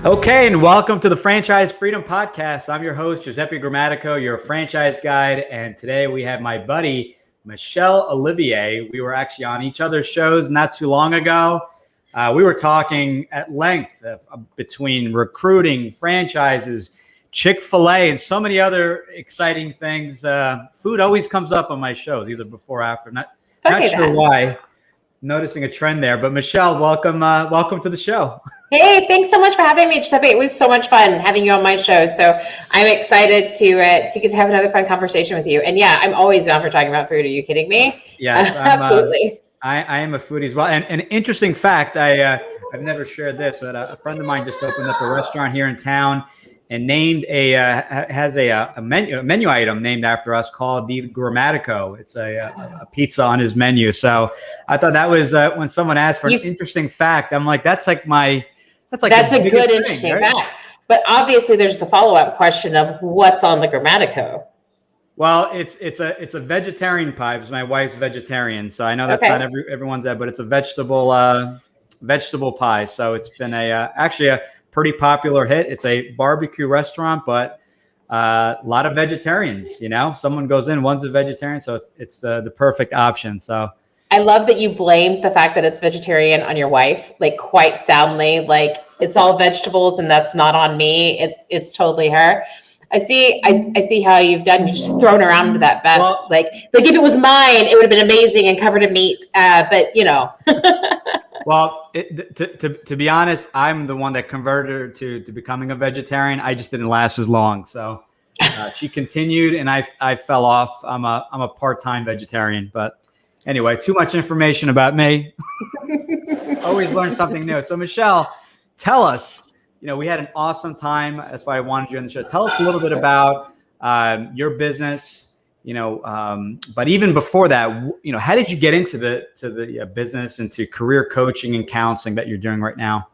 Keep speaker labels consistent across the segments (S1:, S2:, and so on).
S1: Okay, and welcome to the Franchise Freedom Podcast. I'm your host, Giuseppe Grammatico, your franchise guide, and today we have my buddy, Michelle Olivier. We were actually on each other's shows not too long ago. We were talking at length between recruiting, franchises, Chick-fil-A, and so many other exciting things. Food always comes up on my shows, either before or after. Not sure why. Noticing a trend there, but Michelle, welcome to the show.
S2: Hey, thanks so much for having me, Giuseppe. It was so much fun having you on my show. So I'm excited to get to have another fun conversation with you. And yeah, I'm always down for talking about food. Are you kidding me?
S1: Yes,
S2: absolutely.
S1: I am a foodie as well. And an interesting fact, I've never shared this, but a friend of mine just opened up a restaurant here in town and named has a menu item named after us called the Grammatico. It's a pizza on his menu. So I thought that was when someone asked for an interesting fact, I'm like, that's a good
S2: interesting fact. But obviously there's the follow-up question of what's on the Grammatico.
S1: Well, it's a vegetarian pie because my wife's vegetarian. So I know that's not everyone's that, but it's a vegetable pie. So it's been actually a pretty popular hit. It's a barbecue restaurant, but a lot of vegetarians, someone goes in, one's a vegetarian. So it's the perfect option. So
S2: I love that you blamed the fact that it's vegetarian on your wife, like quite soundly, like it's all vegetables and that's not on me. It's totally her. I see how you've done. You just thrown around into that vest. Well, like if it was mine, it would have been amazing and covered in meat. But
S1: Well, to be honest, I'm the one that converted her to becoming a vegetarian. I just didn't last as long. So she continued and I fell off. I'm a part-time vegetarian, but anyway, too much information about me. Always learn something new. So Michelle, tell us, we had an awesome time. That's why I wanted you on the show. Tell us a little bit about your business, but even before that, how did you get into the business, into career coaching and counseling that you're doing right now?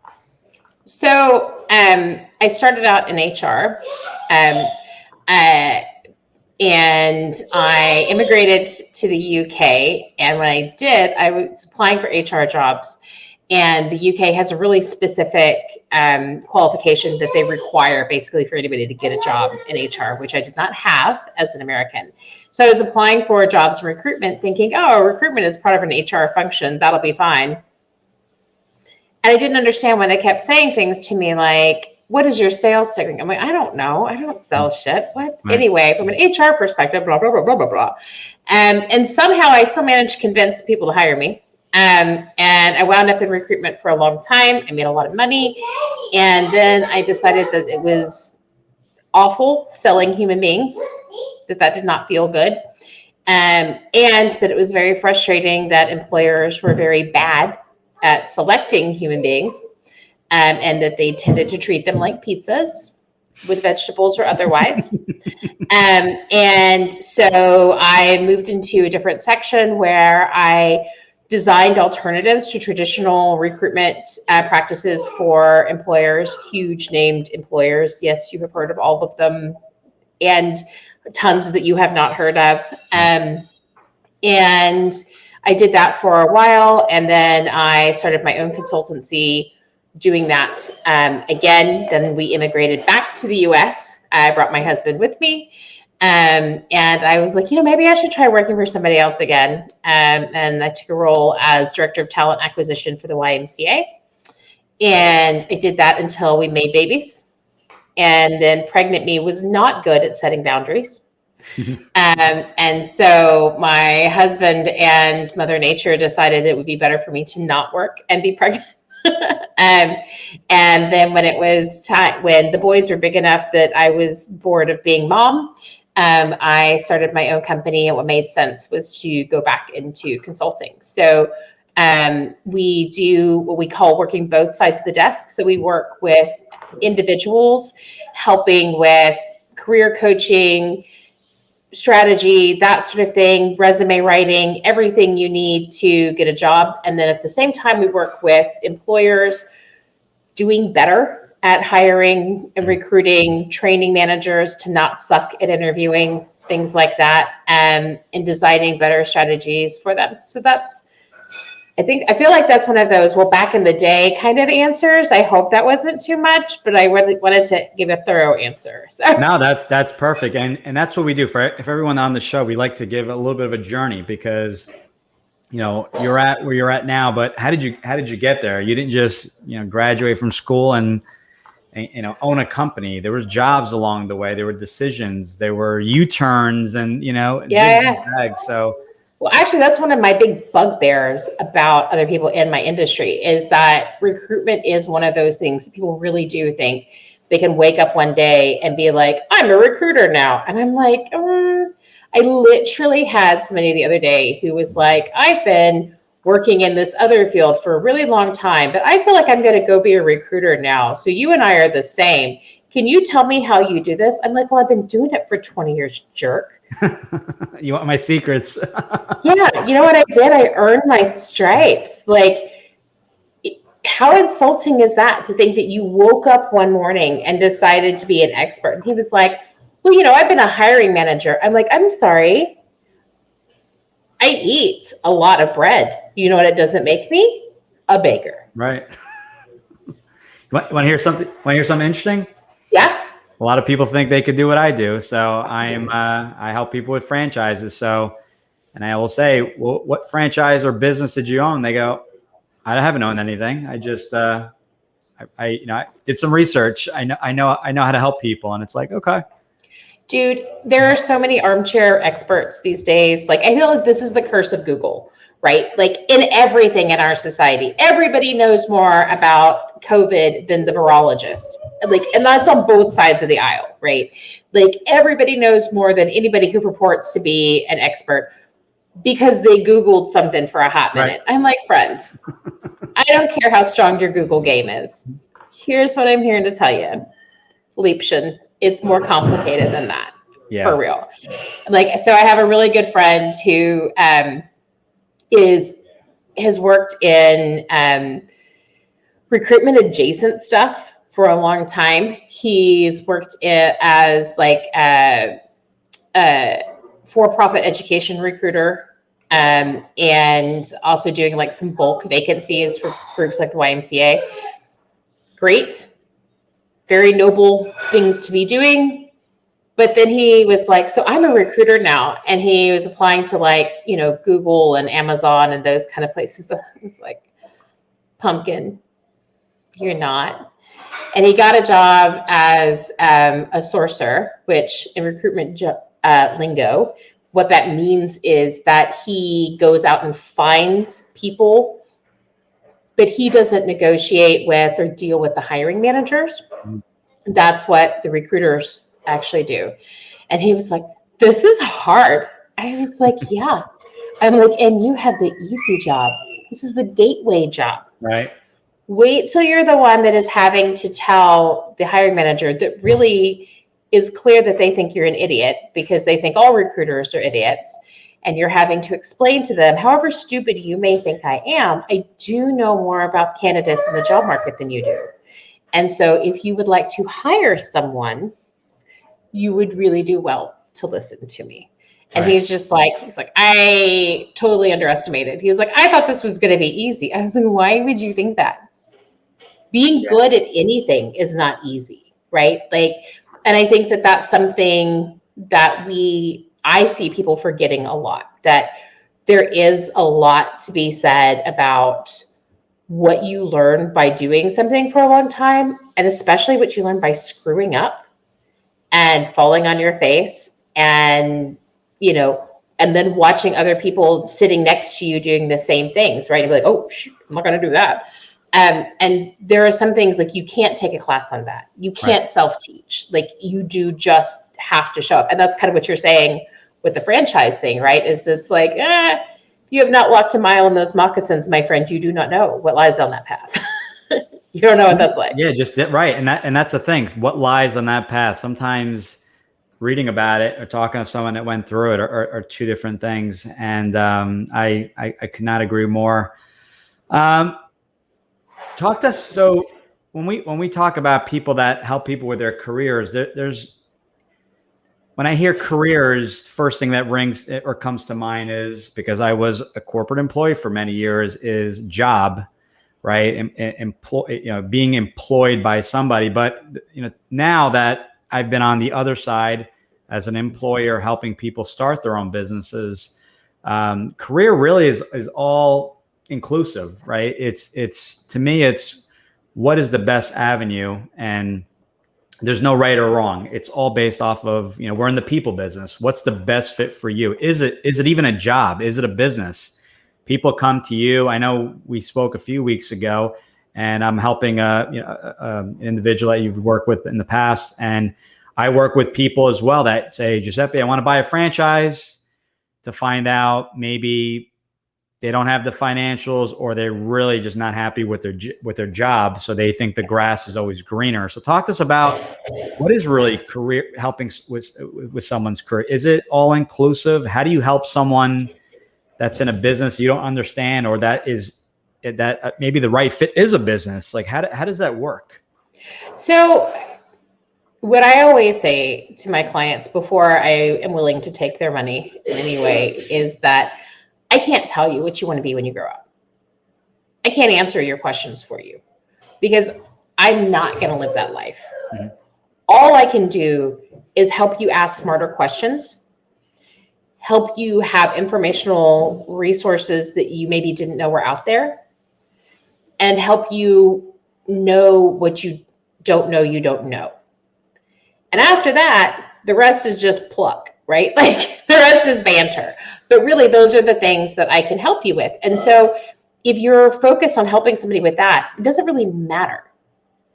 S2: So I started out in HR. And I immigrated to the UK. And when I did, I was applying for HR jobs. And the UK has a really specific qualification that they require basically for anybody to get a job in HR, which I did not have as an American. So I was applying for jobs in recruitment thinking, recruitment is part of an HR function. That'll be fine. And I didn't understand when they kept saying things to me like, what is your sales technique? I'm like, I don't know. I don't sell shit. What? Right. Anyway, from an HR perspective, blah, blah, blah, blah, blah, blah. And somehow I still managed to convince people to hire me. And I wound up in recruitment for a long time. I made a lot of money. And then I decided that it was awful selling human beings, that did not feel good. And that it was very frustrating that employers were very bad at selecting human beings. And that they tended to treat them like pizzas with vegetables or otherwise. And so I moved into a different section where I designed alternatives to traditional recruitment practices for employers, huge named employers. Yes, you have heard of all of them, and tons that you have not heard of. And I did that for a while, and then I started my own consultancy doing that again. Then we immigrated back to the US. I brought my husband with me. And I was like, maybe I should try working for somebody else again. And I took a role as director of talent acquisition for the YMCA. And I did that until we made babies. And then pregnant me was not good at setting boundaries. And so my husband and Mother Nature decided it would be better for me to not work and be pregnant. And then when it was time, when the boys were big enough that I was bored of being mom, I started my own company, and what made sense was to go back into consulting. So we do what we call working both sides of the desk. So we work with individuals, helping with career coaching, strategy, that sort of thing, resume writing, everything you need to get a job. And then at the same time, we work with employers doing better at hiring and recruiting, training managers to not suck at interviewing, things like that, and designing better strategies for them. So that's I feel like that's one of those, well, back in the day kind of answers. I hope that wasn't too much, but I really wanted to give a thorough answer. So
S1: No, that's perfect, and that's what we do for everyone on the show. We like to give a little bit of a journey because you're at where you're at now, but how did you get there? You didn't just graduate from school and own a company. There was jobs along the way. There were decisions. There were U-turns and zigs and zags. So.
S2: Well, actually, that's one of my big bugbears about other people in my industry is that recruitment is one of those things people really do think they can wake up one day and be like, I'm a recruiter now. And I'm like, I literally had somebody the other day who was like, I've been working in this other field for a really long time, but I feel like I'm going to go be a recruiter now. So you and I are the same. Can you tell me how you do this? I'm like, well, I've been doing it for 20 years, jerk.
S1: You want my secrets?
S2: Yeah. You know what I did? I earned my stripes. Like, how insulting is that to think that you woke up one morning and decided to be an expert? And he was like, well, I've been a hiring manager. I'm like, I'm sorry. I eat a lot of bread. You know what it doesn't make me? A baker.
S1: Right. Want to hear something? Want to hear something interesting?
S2: Yeah.
S1: A lot of people think they could do what I do. So I help people with franchises. So, and I will say, well, what franchise or business did you own? They go, I haven't owned anything. I just, I did some research. I know how to help people. And it's like, okay.
S2: Dude, there are so many armchair experts these days. Like, I feel like this is the curse of Google, right? Like in everything in our society, everybody knows more about COVID than the virologist. Like, and that's on both sides of the aisle, right? Like everybody knows more than anybody who purports to be an expert because they Googled something for a hot minute. Right. I'm like, friends, I don't care how strong your Google game is. Here's what I'm here to tell you. Liebchen, it's more complicated than that. Yeah. For real. Like, so I have a really good friend who has worked in recruitment adjacent stuff for a long time. He's worked as like a for-profit education recruiter, and also doing like some bulk vacancies for groups like the YMCA. Great. Very noble things to be doing. But then he was like, so I'm a recruiter now. And he was applying to like, Google and Amazon and those kind of places. It's like, pumpkin, you're not. And he got a job as a sourcer, which in recruitment lingo, what that means is that he goes out and finds people, but he doesn't negotiate with or deal with the hiring managers. That's what the recruiters actually do. And he was like, this is hard. I was like, yeah. I'm like, and you have the easy job. This is the gateway job.
S1: Right.
S2: Wait till you're the one that is having to tell the hiring manager that really is clear that they think you're an idiot because they think all recruiters are idiots. And you're having to explain to them, however stupid you may think I am, I do know more about candidates in the job market than you do. And so if you would like to hire someone, you would really do well to listen to me. And right. He's like, I totally underestimated. He was like, I thought this was going to be easy. I was like, why would you think that? Being good at anything is not easy, right? Like, and I think that that's something that I see people forgetting a lot, that there is a lot to be said about what you learn by doing something for a long time, and especially what you learn by screwing up and falling on your face and, and then watching other people sitting next to you doing the same things, right? And be like, oh, shoot, I'm not going to do that. And there are some things like you can't take a class on that. You can't right. Self-teach. Like you do just have to show up. And that's kind of what you're saying with the franchise thing, right? Is that it's like, you have not walked a mile in those moccasins, my friend. You do not know what lies on that path. You don't know what that's like.
S1: Yeah, just right. And that's the thing. What lies on that path? Sometimes reading about it or talking to someone that went through it are two different things. And I could not agree more. Talk to us. So when we talk about people that help people with their careers, there's when I hear careers, first thing that rings or comes to mind is, because I was a corporate employee for many years, is job, right? Being employed by somebody. But now that I've been on the other side as an employer, helping people start their own businesses, career really is all inclusive, right? It's to me, it's what is the best avenue, and there's no right or wrong. It's all based off of, we're in the people business. What's the best fit for you? Is it even a job? Is it a business? People come to you. I know we spoke a few weeks ago, and I'm helping an individual that you've worked with in the past. And I work with people as well that say, Giuseppe, I want to buy a franchise, to find out maybe they don't have the financials, or they're really just not happy with their job. So they think the grass is always greener. So talk to us about what is really career helping with someone's career. Is it all inclusive? How do you help someone that's in a business you don't understand, or that maybe the right fit is a business? Like how does that work?
S2: So what I always say to my clients before I am willing to take their money in any way is that I can't tell you what you want to be when you grow up. I can't answer your questions for you because I'm not going to live that life. Mm-hmm. All I can do is help you ask smarter questions, help you have informational resources that you maybe didn't know were out there, and help you know what you don't know you don't know. And after that, the rest is just pluck, right? Like the rest is banter. But really, those are the things that I can help you with. And so if you're focused on helping somebody with that, it doesn't really matter.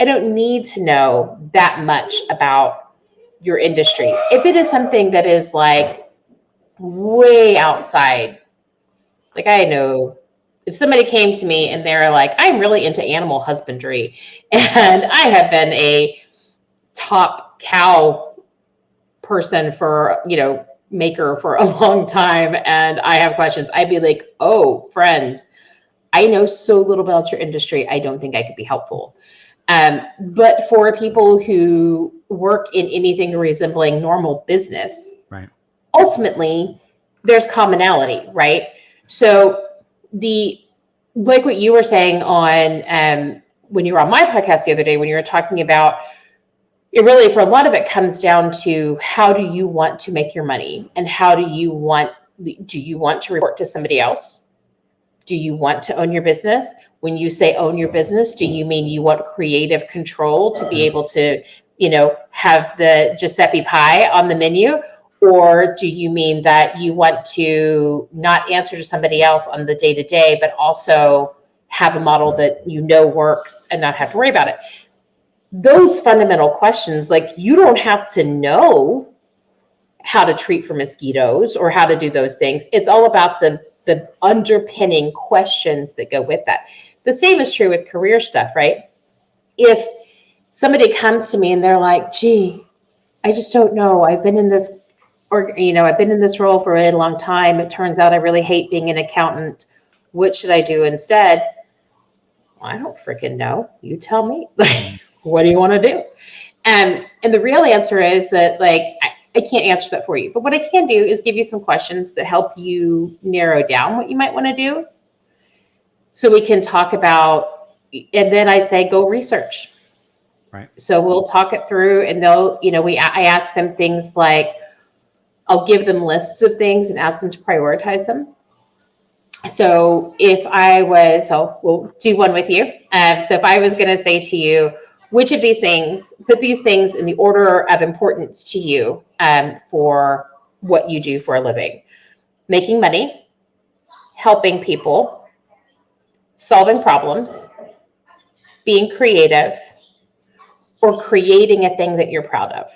S2: I don't need to know that much about your industry. If it is something that is like way outside, like I know if somebody came to me and they're like, I'm really into animal husbandry and I have been a top cow person for, maker for a long time, and I have questions, I'd be like, oh, friend, I know so little about your industry. I don't think I could be helpful. But for people who work in anything resembling normal business,
S1: right,
S2: ultimately there's commonality, right? So like what you were saying on when you were on my podcast the other day, when you were talking about it, really for a lot of it comes down to how do you want to make your money, and do you want to report to somebody else? Do you want to own your business? When you say own your business, do you mean you want creative control to be able to, have the Giuseppe pie on the menu? Or do you mean that you want to not answer to somebody else on the day-to-day, but also have a model that works and not have to worry about it? Those fundamental questions, like you don't have to know how to treat for mosquitoes or how to do those things. It's all about the underpinning questions that go with that. The same is true with career stuff, right? If somebody comes to me and they're like, gee, I just don't know. I've been in this role for a really long time. It turns out I really hate being an accountant. What should I do instead? Well, I don't freaking know. You tell me. What do you want to do? And the real answer is that, like, I can't answer that for you. But what I can do is give you some questions that help you narrow down what you might want to do. So we can talk about, and then I say, go research.
S1: Right.
S2: So we'll talk it through, and I ask them things like, I'll give them lists of things and ask them to prioritize them. So we'll do one with you. So if I was going to say to you, which of these things, put these things in the order of importance to you for what you do for a living: making money, helping people, solving problems, being creative, or creating a thing that you're proud of.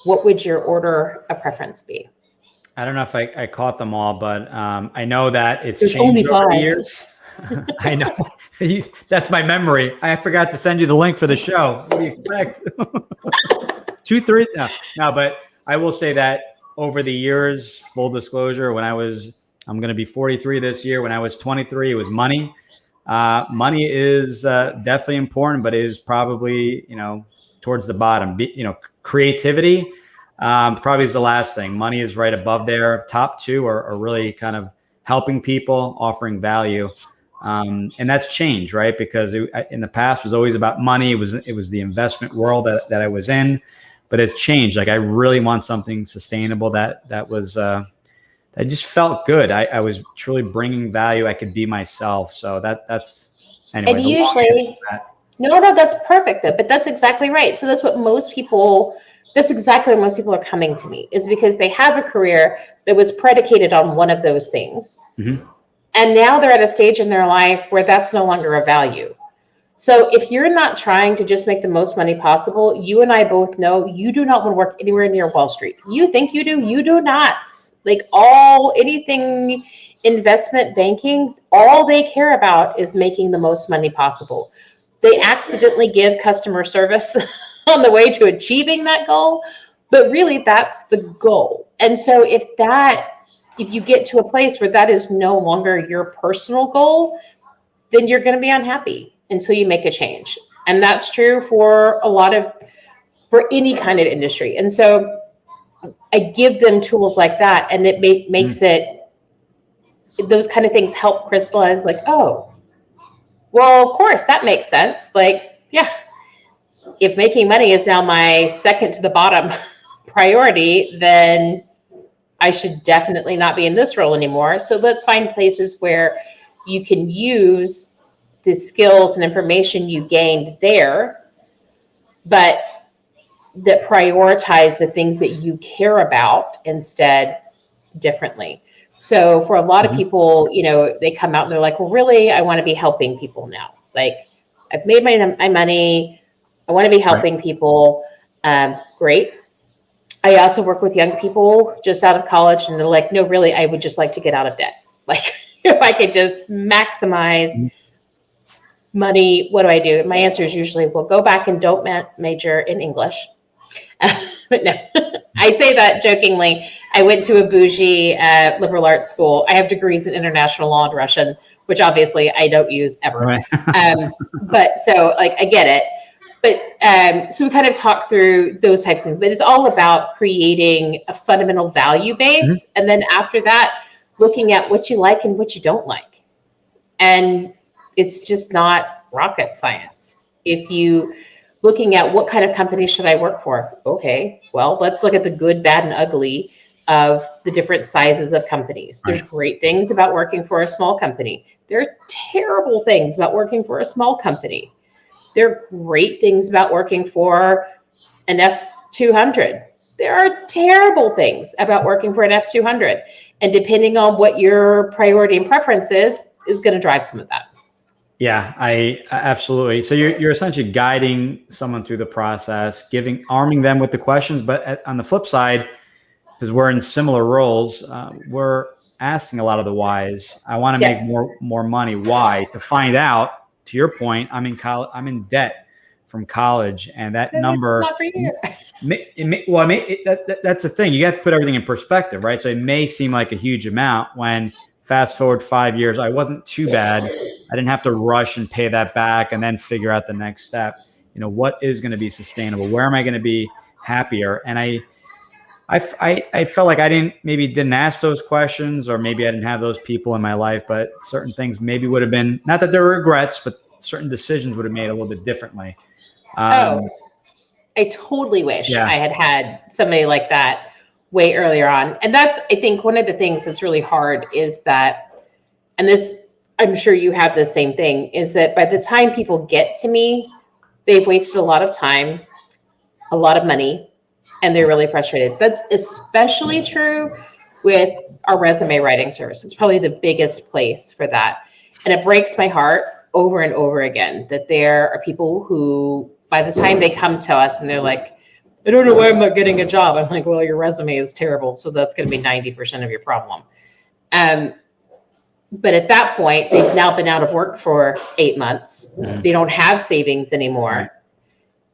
S2: What would your order of preference be?
S1: I don't know if I caught them all, but I know that it's
S2: There's
S1: changed
S2: only
S1: over the
S2: 5.
S1: years. I know. That's my memory. I forgot to send you the link for the show. What do you expect? 2, 3? No, but I will say that over the years, full disclosure, I'm going to be 43 this year. When I was 23, it was money. Money is definitely important, but it is probably, towards the bottom. Creativity. probably is the last thing. Money is right above there. Top two are really kind of helping people, offering value. And that's changed, right? Because in the past it was always about money. It was the investment world that I was in, but it's changed. Like I really want something sustainable that was, that just felt good. I was truly bringing value. I could be myself. So that's anyway.
S2: And usually, no, that's perfect though. But that's exactly right. So that's exactly what most people are coming to me, is because they have a career that was predicated on one of those things.
S1: Mm-hmm.
S2: And now they're at a stage in their life where that's no longer a value. So if you're not trying to just make the most money possible, you and I both know you do not want to work anywhere near Wall Street. You think you do, you do not. Like anything investment banking, all they care about is making the most money possible. They accidentally give customer service on the way to achieving that goal, but really that's the goal. And so if you get to a place where that is no longer your personal goal, then you're going to be unhappy until you make a change. And that's true for for any kind of industry. And so I give them tools like that, and it makes those kind of things help crystallize like, oh, well, of course that makes sense. Like, yeah, if making money is now my second to the bottom priority, then I should definitely not be in this role anymore. So let's find places where you can use the skills and information you gained there, but that prioritize the things that you care about instead differently. So for a lot of people, they come out and they're like, well, really, I want to be helping people now. Like, I've made my money. I want to be helping people. Great. I also work with young people just out of college, and they're like, no, really, I would just like to get out of debt. Like, if I could just maximize money, what do I do? My answer is usually, well, go back and don't major in English. But no, I say that jokingly. I went to a bougie liberal arts school. I have degrees in international law and Russian, which obviously I don't use ever.
S1: Right.
S2: But so like, I get it. But so we kind of talk through those types of things, but it's all about creating a fundamental value base. Mm-hmm. And then after that, looking at what you like and what you don't like. And it's just not rocket science. If you looking at what kind of company should I work for? Okay, well, let's look at the good, bad, and ugly of the different sizes of companies. There's great things about working for a small company. There are terrible things about working for a small company. There are great things about working for an F200. There are terrible things about working for an F200. And depending on what your priority and preference is going to drive some of that.
S1: Yeah, I absolutely. So you're essentially guiding someone through the process, arming them with the questions. But on the flip side, because we're in similar roles, we're asking a lot of the whys. I want to make more money. Why? To find out. To your point, I'm in college. I'm in debt from college, and that number.
S2: Not for you.
S1: That's the thing. You have to put everything in perspective, right? So it may seem like a huge amount when fast forward 5 years, I wasn't too bad. I didn't have to rush and pay that back and then figure out the next step. What is going to be sustainable? Where am I going to be happier? And I felt like I didn't ask those questions, or maybe I didn't have those people in my life, but certain things maybe would have been, not that there were regrets, but certain decisions would have made a little bit differently.
S2: I totally wish I had somebody like that way earlier on. And that's, I think, one of the things that's really hard is that, and this, I'm sure you have the same thing, is that by the time people get to me, they've wasted a lot of time, a lot of money, and they're really frustrated. That's especially true with our resume writing service. It's probably the biggest place for that. And it breaks my heart over and over again that there are people who, by the time they come to us and they're like, I don't know why I'm not getting a job. I'm like, well, your resume is terrible. So that's going to be 90% of your problem. But at that point, they've now been out of work for 8 months. They don't have savings anymore.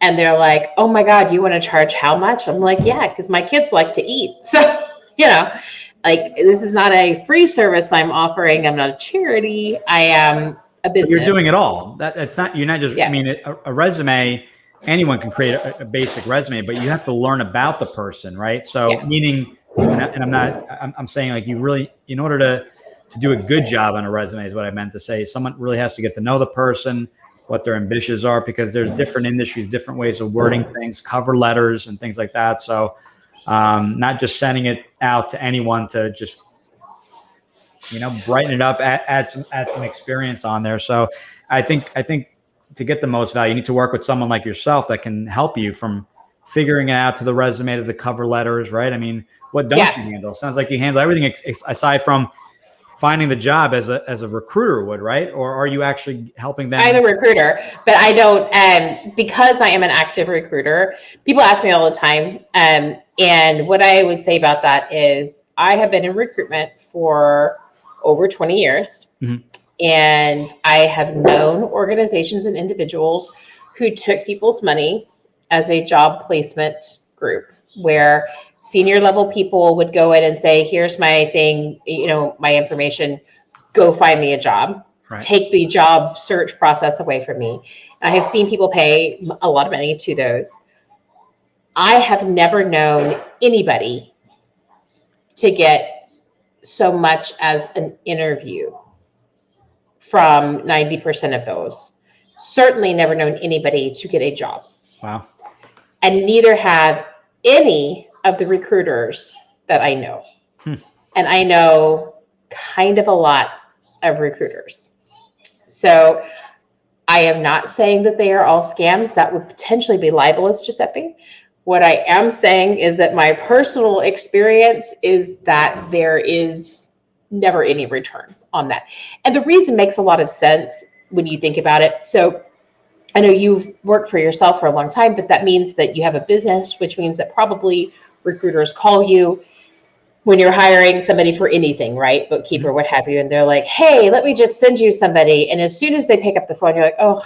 S2: And they're like, oh my God, you want to charge how much? I'm like, yeah, because my kids like to eat. So, like, this is not a free service I'm offering. I'm not a charity. I am a business.
S1: But you're doing it all. That's not, you're not just, I mean, a resume, anyone can create a basic resume, but you have to learn about the person, right? So meaning, I'm saying like you really, in order to do a good job on a resume is what I meant to say. Someone really has to get to know the person, what their ambitions are, because there's different industries, different ways of wording things, cover letters and things like that. So not just sending it out to anyone to just, brighten it up, add some experience on there. So I think to get the most value, you need to work with someone like yourself that can help you from figuring it out to the resume, to the cover letters, right? I mean, what don't you handle? Sounds like you handle everything aside from finding the job as a recruiter would, right? Or are you actually helping them?
S2: I'm a recruiter, but I don't, because I am an active recruiter, people ask me all the time. And what I would say about that is I have been in recruitment for over 20 years. Mm-hmm. And I have known organizations and individuals who took people's money as a job placement group, where senior level people would go in and say, here's my thing, my information, go find me a job, right. Take the job search process away from me. And I have seen people pay a lot of money to those. I have never known anybody to get so much as an interview from 90% of those. Certainly never known anybody to get a job.
S1: Wow.
S2: And neither have any of the recruiters that I know. And I know kind of a lot of recruiters. So I am not saying that they are all scams. That would potentially be libelous, Giuseppe. What I am saying is that my personal experience is that there is never any return on that. And the reason makes a lot of sense when you think about it. So I know you've worked for yourself for a long time, but that means that you have a business, which means that probably recruiters call you when you're hiring somebody for anything, right? Bookkeeper, what have you. And they're like, hey, let me just send you somebody. And as soon as they pick up the phone, you're like, oh,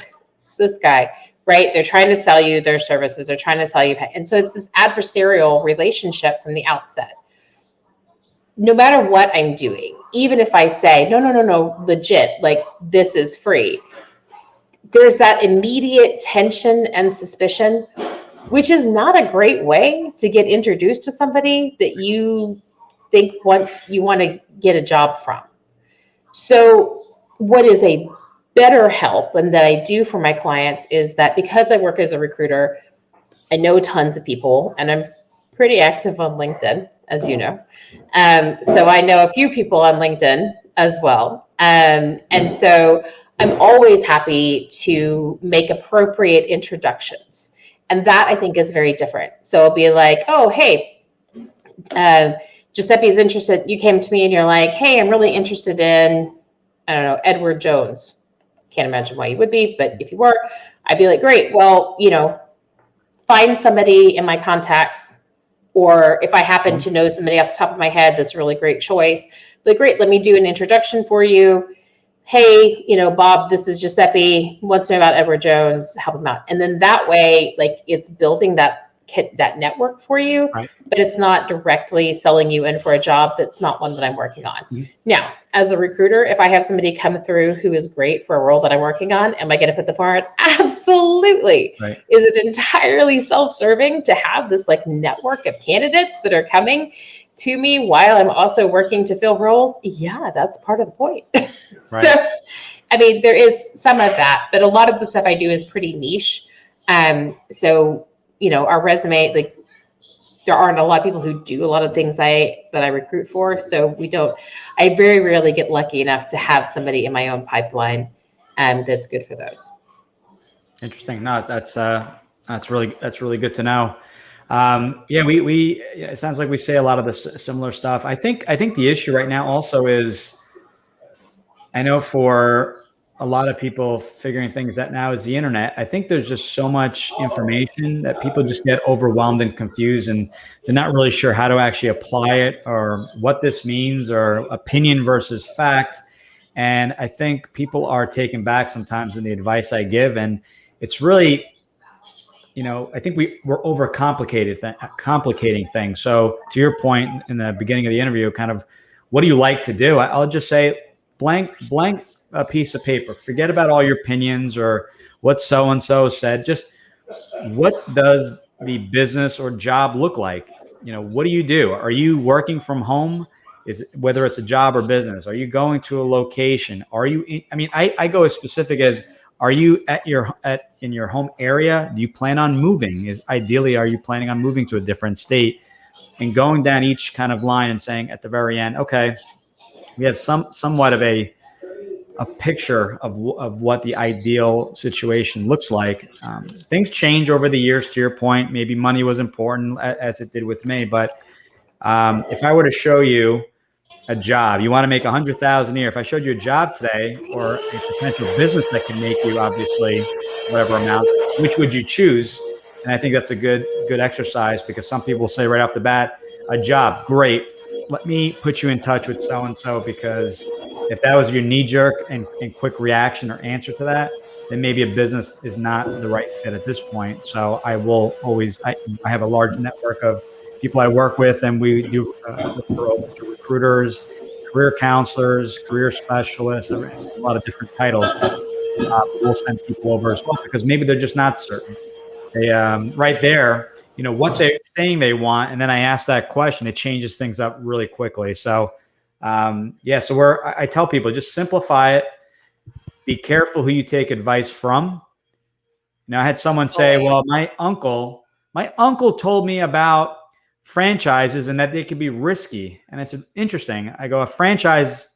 S2: this guy, right? They're trying to sell you their services. They're trying to sell you. And so it's this adversarial relationship from the outset. No matter what I'm doing, even if I say, no, legit, like this is free, there's that immediate tension and suspicion, which is not a great way to get introduced to somebody that you think you want to get a job from. So what is a better help and that I do for my clients is that because I work as a recruiter, I know tons of people and I'm pretty active on LinkedIn, as you know. So I know a few people on LinkedIn as well. And so I'm always happy to make appropriate introductions. And that I think is very different. So it'll be like, oh, hey, Giuseppe's interested. You came to me and you're like, hey, I'm really interested in, I don't know, Edward Jones. Can't imagine why you would be, but if you were, I'd be like, great. Well, find somebody in my contacts, or if I happen to know somebody off the top of my head that's a really great choice, like, great, let me do an introduction for you. Hey, Bob, this is Giuseppe, wants to know about Edward Jones, help him out. And then that way, like, it's building that network for you, right. But it's not directly selling you in for a job that's not one that I'm working on. Mm-hmm. Now, as a recruiter, if I have somebody come through who is great for a role that I'm working on, am I going to put the forward? Absolutely. Right. Is it entirely self-serving to have this like network of candidates that are coming to me while I'm also working to fill roles? Yeah, that's part of the point. Right. So, I mean, there is some of that, but a lot of the stuff I do is pretty niche. So, our resume, like, there aren't a lot of people who do a lot of things that I recruit for. So I very rarely get lucky enough to have somebody in my own pipeline that's good for those.
S1: Interesting. No, that's really good to know. It sounds like we say a lot of the similar stuff. I think the issue right now also is, I know for a lot of people figuring things out now is the internet. I think there's just so much information that people just get overwhelmed and confused, and they're not really sure how to actually apply it or what this means, or opinion versus fact. And I think people are taken back sometimes in the advice I give. And it's really, I think we're complicating things. So to your point in the beginning of the interview, kind of, what do you like to do? I'll just say blank a piece of paper. Forget about all your opinions or what so-and-so said. Just what does the business or job look like? What do you do? Are you working from home? Whether it's a job or business, are you going to a location? Are you I go as specific as, are you in your home area? Do you plan on moving? Ideally, are you planning on moving to a different state? And going down each kind of line and saying at the very end, okay, we have somewhat of a picture of what the ideal situation looks like. Things change over the years, to your point. Maybe money was important, as it did with me. But if I were to show you a job, you want to make 100,000 a year. If I showed you a job today, or a potential business that can make you, obviously, whatever amount, which would you choose? And I think that's a good exercise, because some people say right off the bat, a job, great. Let me put you in touch with so-and-so, because if that was your knee-jerk and quick reaction or answer to that, then maybe a business is not the right fit at this point. So I will always, I have a large network of people I work with, and we do referrals to recruiters, career counselors, career specialists, a lot of different titles. We'll send people over as well, because maybe they're just not certain. They right there, what they're saying they want, and then I ask that question, it changes things up really quickly. So so I tell people, just simplify it. Be careful who you take advice from. I had someone say, well, my uncle told me about franchises and that they could be risky. And I said, interesting. I go, a franchise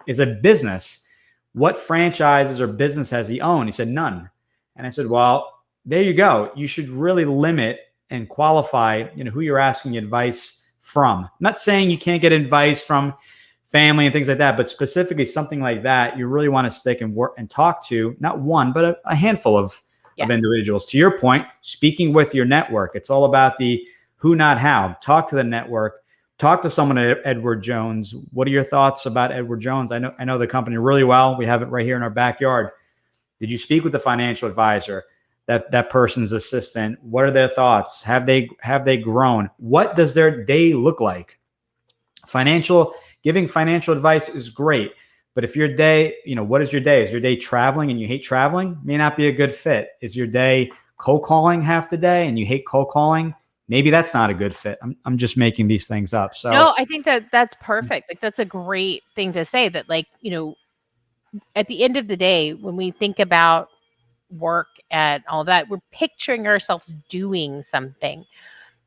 S1: is a business. What franchises or business has he owned? He said, none. And I said, well, there you go. You should really limit and qualify, who you're asking advice from. I'm not saying you can't get advice from family and things like that, but specifically something like that, you really want to stick and work and talk to not one, but a handful of individuals. To your point, speaking with your network, it's all about the who, not how. Talk to the network. Talk to someone at Edward Jones. What are your thoughts about Edward Jones? I know the company really well. We have it right here in our backyard. Did you speak with the financial advisor, that person's assistant? What are their thoughts? Have they grown? What does their day look like? Giving financial advice is great, but if your day, what is your day? Is your day traveling and you hate traveling? May not be a good fit. Is your day cold calling half the day and you hate cold calling? Maybe that's not a good fit. I'm just making these things up. So
S2: no, I think that's perfect. Like, that's a great thing to say, that at the end of the day, when we think about work and all that, we're picturing ourselves doing something.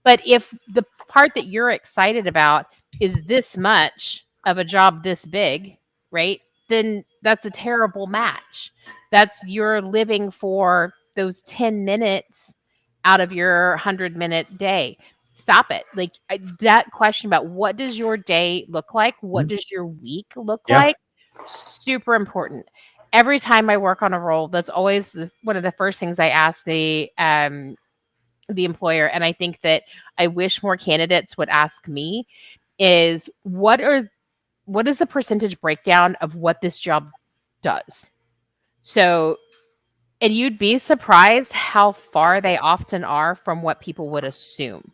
S2: But if the part that you're excited about is this much of a job this big, right? Then that's a terrible match. You're living for those 10 minutes out of your 100-minute day. Stop it. Like, that question about what does your day look like? What does your week look like? Super important. Every time I work on a role, that's always one of the first things I ask the employer. And I think that I wish more candidates would ask me is, what is the percentage breakdown of what this job does? So, and you'd be surprised how far they often are from what people would assume.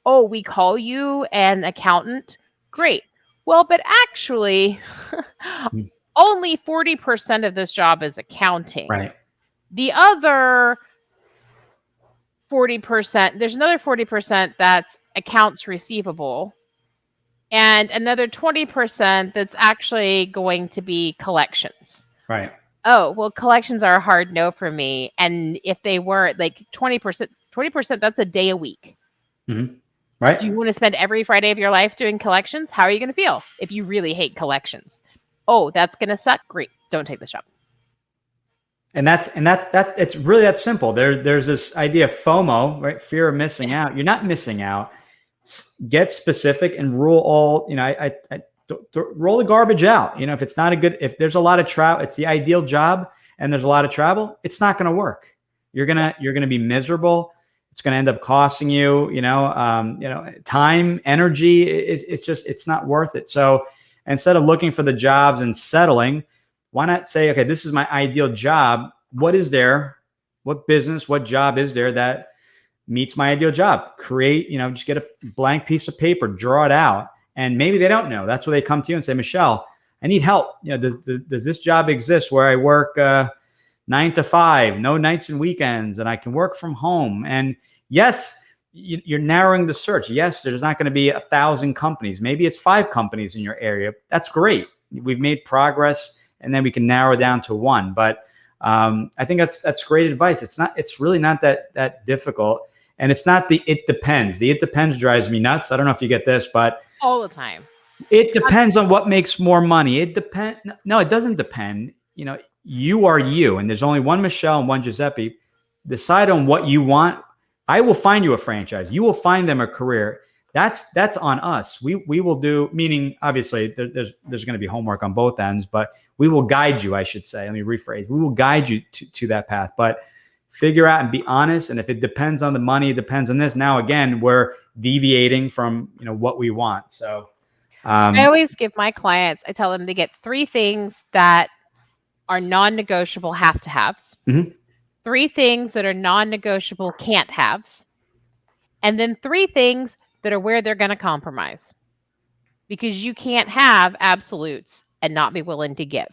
S2: Oh, we call you an accountant? Great. Well, but actually, only 40% of this job is accounting.
S1: Right.
S2: The other 40%, there's another 40% that's accounts receivable, and another 20% that's actually going to be collections.
S1: Right.
S2: Oh, well, collections are a hard no for me. And if they were like 20%, that's a day a week.
S1: Mm-hmm. Right.
S2: Do you want to spend every Friday of your life doing collections? How are you going to feel if you really hate collections? Oh, that's going to suck. Great. Don't take the job.
S1: And that it's really that simple. There's this idea of FOMO, right? Fear of missing out. You're not missing out. Get specific and rule all, I roll the garbage out. If it's not if there's a lot of travel, it's the ideal job and there's a lot of travel, it's not going to work. You're going to be miserable. It's going to end up costing you, time, energy. It's not worth it. So instead of looking for the jobs and settling, why not say, okay, this is my ideal job. What is there? What business, what job is there that meets my ideal job? Create, just get a blank piece of paper, draw it out. And maybe they don't know. That's where they come to you and say, Michelle, I need help. Does this job exist where I work 9 to 5, no nights and weekends, and I can work from home. And yes, you're narrowing the search. Yes, there's not going to be 1,000 companies. Maybe it's 5 companies in your area. That's great. We've made progress, and then we can narrow down to 1. But I think that's great advice. It's really not that difficult. And it's not it depends. The it depends drives me nuts. I don't know if you get this, but
S2: all the time.
S1: It depends on what makes more money. No, it doesn't depend. You are you, and there's only one Michelle and one Giuseppe. Decide on what you want. I will find you a franchise. You will find them a career. That's on us. We will do, meaning obviously there's going to be homework on both ends, but we will guide you, I should say. Let me rephrase. We will guide you to that path, but figure out and be honest. And if it depends on the money, it depends on this. Now, again, we're deviating from, what we want. So
S2: I always give my clients, I tell them to get 3 things that are non-negotiable have to haves, 3 things that are non-negotiable can't haves, and then 3 things that are where they're going to compromise, because you can't have absolutes and not be willing to give.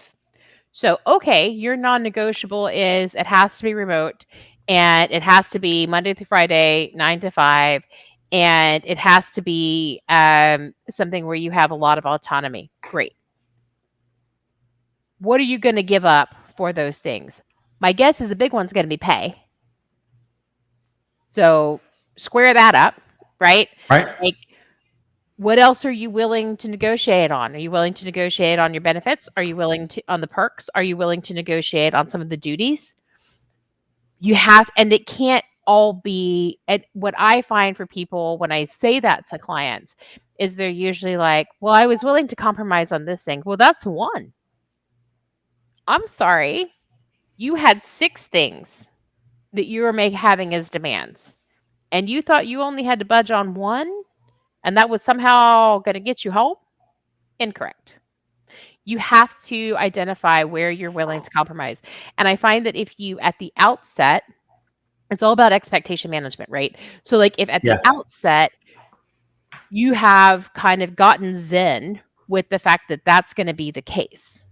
S2: So, okay, your non-negotiable is it has to be remote, and it has to be Monday through Friday, 9 to 5, and it has to be something where you have a lot of autonomy. Great. What are you going to give up for those things? My guess is the big one's going to be pay. So square that up, right?
S1: Right.
S2: Like, what else are you willing to negotiate on? Are you willing to negotiate on your benefits? Are you willing to on the perks? Are you willing to negotiate on some of the duties? You have, and it can't all be, and what I find for people when I say that to clients is they're usually like, well, I was willing to compromise on this thing. Well, that's one. I'm sorry. You had 6 things that you were having as demands, and you thought you only had to budge on one, and that was somehow going to get you home? Incorrect. You have to identify where you're willing to compromise. And I find that if you, at the outset, it's all about expectation management, right? So like if at the outset, you have kind of gotten zen with the fact that that's going to be the case,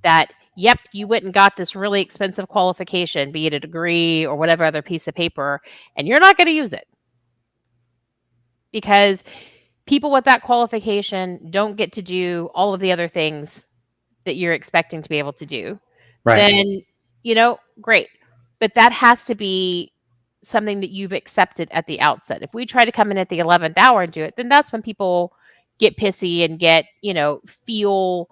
S2: that, yep, you went and got this really expensive qualification, be it a degree or whatever other piece of paper, and you're not going to use it because people with that qualification don't get to do all of the other things that you're expecting to be able to do. Right. Then, great. But that has to be something that you've accepted at the outset. If we try to come in at the 11th hour and do it, then that's when people get pissy and get, feel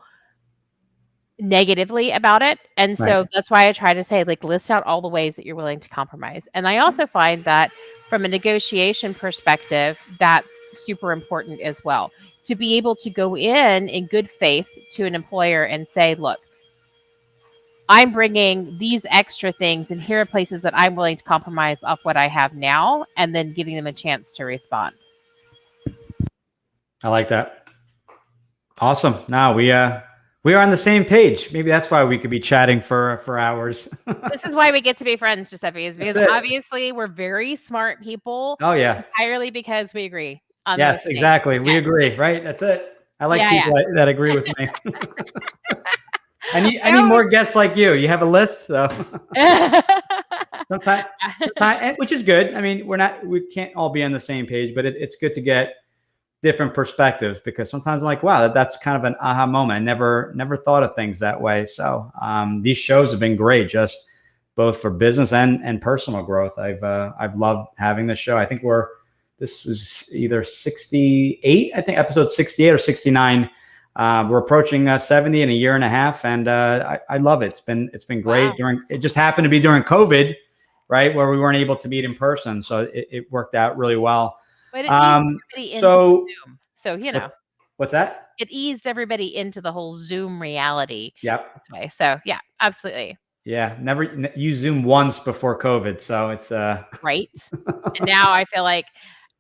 S2: negatively about it. And so that's why I try to say, like, list out all the ways that you're willing to compromise. And I also find that from a negotiation perspective, that's super important as well. To be able to go in good faith to an employer and say, look, I'm bringing these extra things, and here are places that I'm willing to compromise off what I have now, and then giving them a chance to respond.
S1: I like that. Awesome. Now we are on the same page. Maybe that's why we could be chatting for hours.
S2: This is why we get to be friends, Giuseppe, is because obviously we're very smart people.
S1: Oh yeah.
S2: Entirely because we agree on
S1: yes,
S2: those
S1: exactly.
S2: things.
S1: We agree, right? That's it. I like people that agree with me. I need more guests like you. You have a list, so sometimes, which is good. I mean, we can't all be on the same page, but it's good to get different perspectives, because sometimes I'm like, wow, that's kind of an aha moment. I never thought of things that way. So these shows have been great, just both for business and personal growth. I've loved having this show. I think this was either 68, I think episode 68 or 69. We're approaching 70 in a year and a half, and I love it. It's been great.
S2: Wow.
S1: It just happened to be during COVID, right, where we weren't able to meet in person, so it worked out really well.
S2: But it eased everybody into Zoom. So
S1: what's that?
S2: It eased everybody into the whole Zoom reality.
S1: Yep.
S2: This way. So yeah, absolutely.
S1: Yeah, never used Zoom once before COVID, so it's
S2: right. And now I feel like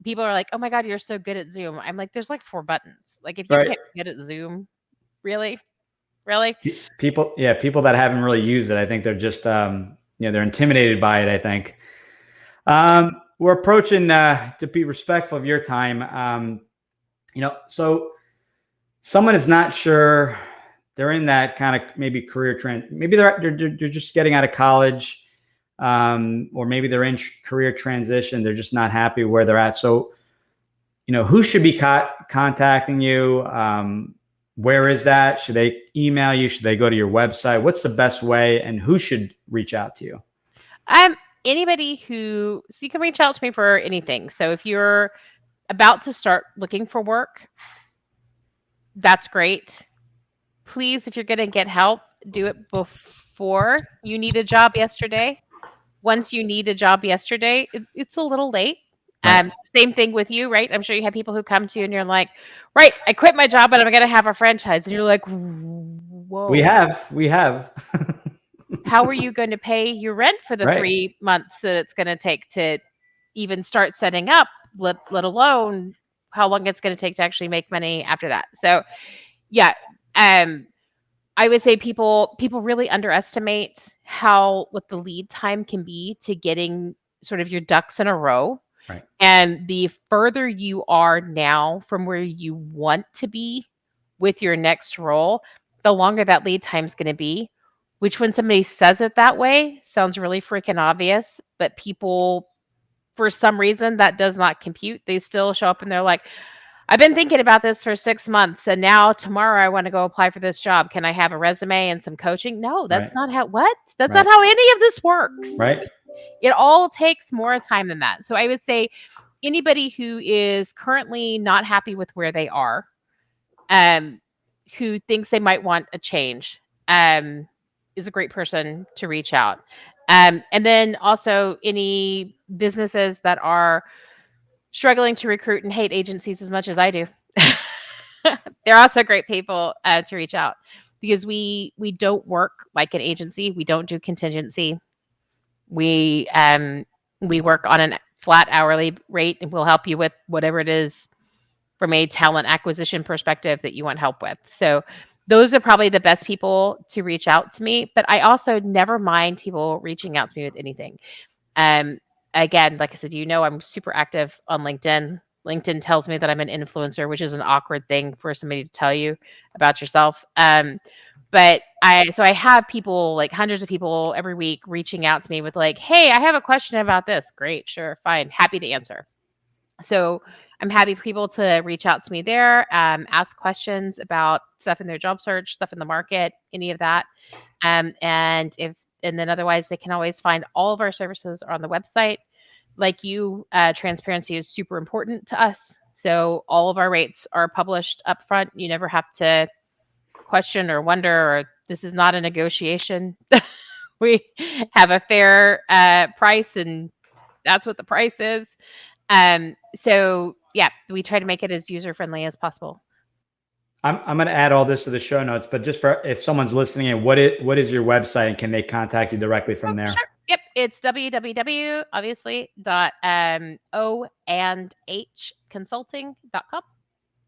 S2: people are like, "Oh my God, you're so good at Zoom." I'm like, "There's like 4 buttons. Like, if you can't get at Zoom, really?"
S1: People that haven't really used it, I think they're just they're intimidated by it, I think. We're approaching to be respectful of your time. So someone is not sure they're in that kind of maybe career trend. Maybe they're just getting out of college, or maybe they're in career transition. They're just not happy where they're at. So, who should be contacting you? Where is that? Should they email you? Should they go to your website? What's the best way, and who should reach out to you?
S2: Anybody so you can reach out to me for anything. So if you're about to start looking for work, that's great. Please, if you're going to get help, do it before you need a job yesterday. Once you need a job yesterday, it's a little late.
S1: Right.
S2: Same thing with you, right? I'm sure you have people who come to you and you're like, right, I quit my job, but I'm going to have a franchise. And you're like, whoa.
S1: We have.
S2: How are you going to pay your rent for the
S1: Right.
S2: 3 months that it's going to take to even start setting up, let alone how long it's going to take to actually make money after that? So, yeah, I would say people really underestimate what the lead time can be to getting sort of your ducks in a row.
S1: Right.
S2: And the further you are now from where you want to be with your next role, the longer that lead time is going to be, which when somebody says it that way sounds really freaking obvious, but people, for some reason, that does not compute. They still show up and they're like, I've been thinking about this for 6 months, and now tomorrow I want to go apply for this job. Can I have a resume and some coaching? No, that's not how, That's not how any of this works.
S1: Right.
S2: It all takes more time than that. So I would say anybody who is currently not happy with where they are, who thinks they might want a change, is a great person to reach out. And then also any businesses that are struggling to recruit and hate agencies as much as I do. They're also great people to reach out, because we don't work like an agency. We don't do contingency. We work on a flat hourly rate, and we'll help you with whatever it is from a talent acquisition perspective that you want help with. So those are probably the best people to reach out to me. But I also never mind people reaching out to me with anything. Again, like I said, I'm super active on LinkedIn. LinkedIn tells me that I'm an influencer, which is an awkward thing for somebody to tell you about yourself. But I have people, like hundreds of people every week, reaching out to me with like, hey, I have a question about this. Great, sure, fine, happy to answer. So I'm happy for people to reach out to me there, ask questions about stuff in their job search, stuff in the market, any of that. And then otherwise, they can always find all of our services on the website. Like transparency is super important to us. So all of our rates are published up front. You never have to question or wonder, or this is not a negotiation. We have a fair price, and that's what the price is. So yeah, we try to make it as user-friendly as possible.
S3: I'm going to add all this to the show notes, but just for if someone's listening in, what is your website, and can they contact you directly from there?
S2: Sure. Yep, it's www.o&hconsulting.com.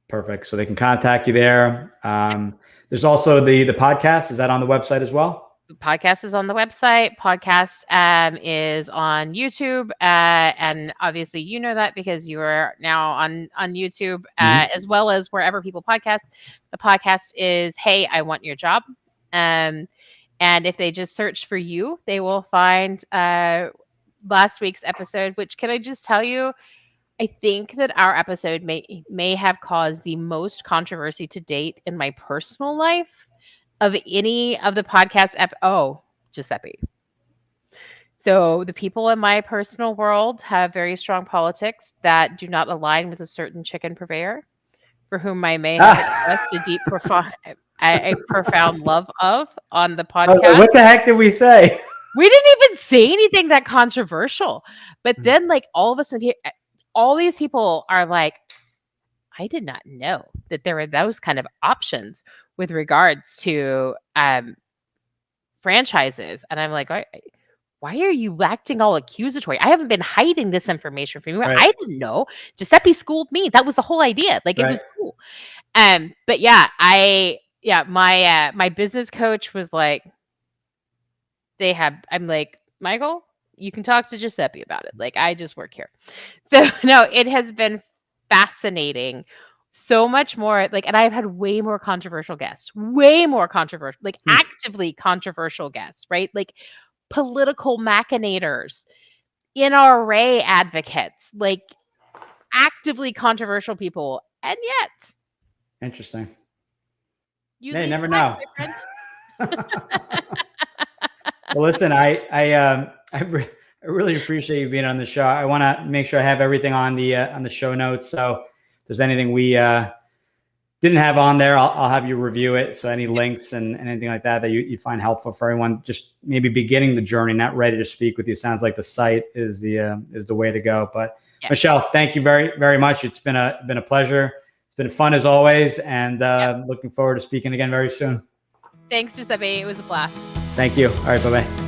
S3: Perfect. So they can contact you there. There's also the podcast. Is that on the website as well?
S2: The podcast is on the website. Podcast is on YouTube, and obviously you know that because you are now on YouTube, as well as wherever people podcast. The podcast is Hey, I Want Your Job. And if they just search for you, they will find last week's episode, which, can I just tell you, I think that our episode may have caused the most controversy to date in my personal life of any of the podcast. Giuseppe. So the people in my personal world have very strong politics that do not align with a certain chicken purveyor, for whom I may have expressed a deep, a profound love of on the podcast.
S3: What the heck did we say?
S2: We didn't even say anything that controversial. But then, like, all of a sudden, all these people are like, I did not know that there were those kind of options with regards to franchises. And I'm like, why are you acting all accusatory? I haven't been hiding this information from you. Right. I didn't know. Giuseppe schooled me. That was the whole idea. Like, right. It was cool. But yeah, my business coach was like, I'm like, Michael, you can talk to Giuseppe about it. Like, I just work here. So no, it has been fascinating
S4: so much more like, and I've had way more controversial guests, like actively controversial guests, right? Like political machinators, NRA advocates, like actively controversial people. And yet,
S1: Interesting.
S4: you
S1: Yeah, you
S4: lean
S1: never
S4: back,
S1: know.
S4: my friend.
S1: Well, listen, I really appreciate you being on the show. I want to make sure I have everything on the show notes. So if there's anything we didn't have on there, I'll have you review it. So any links and anything like that you find helpful for everyone, just maybe beginning the journey, not ready to speak with you. Sounds like the site is the way to go. But
S4: Yeah.
S1: Michelle, thank you very, very much. It's been a pleasure. It's been fun as always, and looking forward to speaking again very soon.
S4: Thanks, Giuseppe. It was a blast.
S1: Thank you. All right, bye bye.